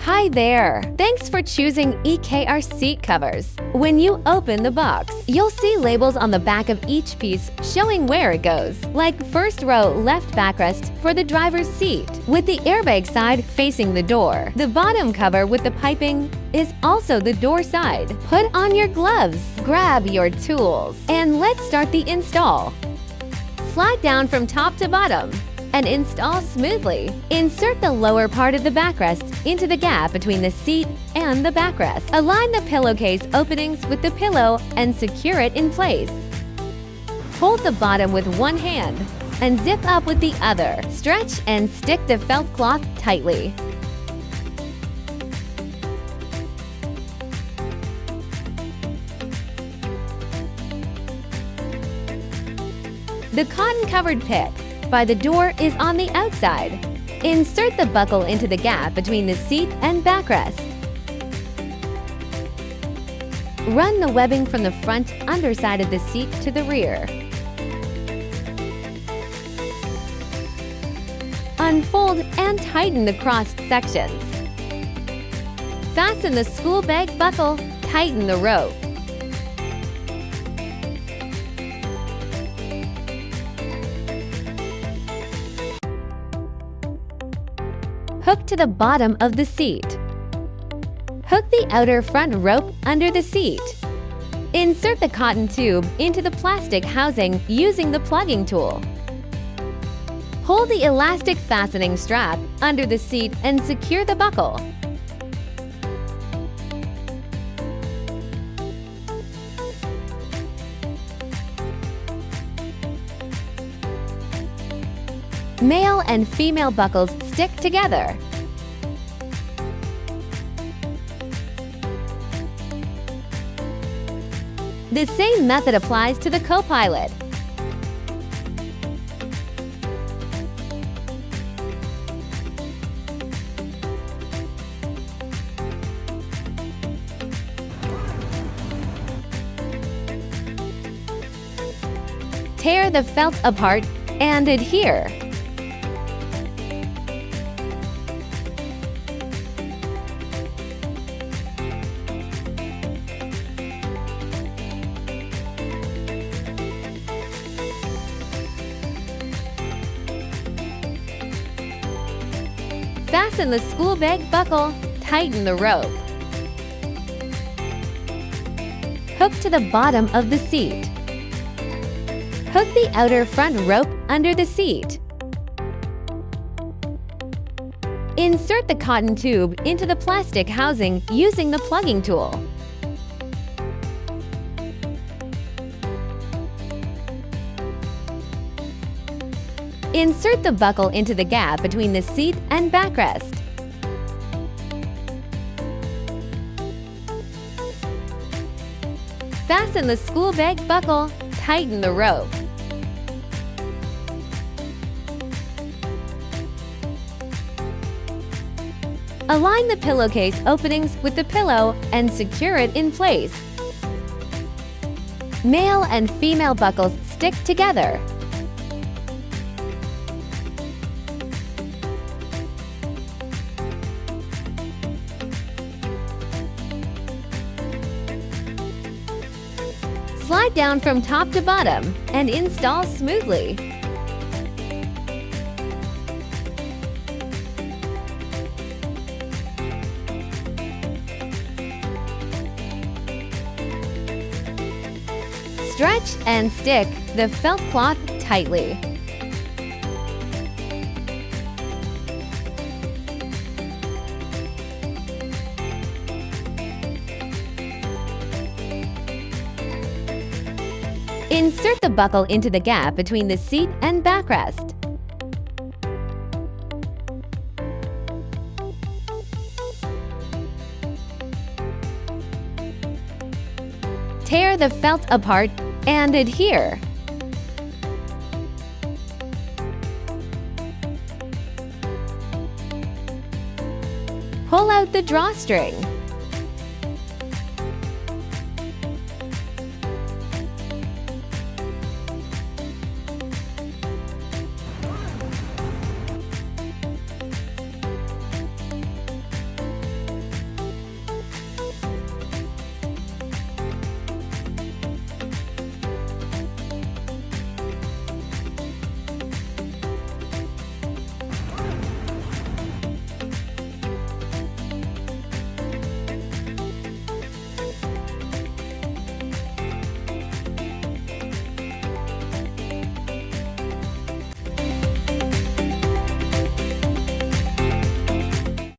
Hi there! Thanks for choosing EKR seat covers. When you open the box, you'll see labels on the back of each piece showing where it goes, like first row left backrest for the driver's seat, with the airbag side facing the door. The bottom cover with the piping is also the door side. Put on your gloves, grab your tools, and let's start the install. Slide down from top to bottom and install smoothly. Insert the lower part of the backrest into the gap between the seat and the backrest. Align the pillowcase openings with the pillow and secure it in place. Hold the bottom with one hand and zip up with the other. Stretch and stick the felt cloth tightly. The cotton-covered pit by the door is on the outside. Insert the buckle into the gap between the seat and backrest. Run the webbing from the front underside of the seat to the rear. Unfold and tighten the crossed sections. Fasten the school bag buckle, tighten the rope. Hook to the bottom of the seat. Hook the outer front rope under the seat. Insert the cotton tube into the plastic housing using the plugging tool. Hold the elastic fastening strap under the seat and secure the buckle. Male and female buckles stick together. The same method applies to the co-pilot. Tear the felt apart and adhere. Fasten the school bag buckle, tighten the rope. Hook to the bottom of the seat. Hook the outer front rope under the seat. Insert the cotton tube into the plastic housing using the plugging tool. Insert the buckle into the gap between the seat and backrest. Fasten the school bag buckle, tighten the rope. Align the pillowcase openings with the pillow and secure it in place. Male and female buckles stick together. Slide down from top to bottom and install smoothly. Stretch and stick the felt cloth tightly. Insert the buckle into the gap between the seat and backrest. Tear the felt apart and adhere. Pull out the drawstring.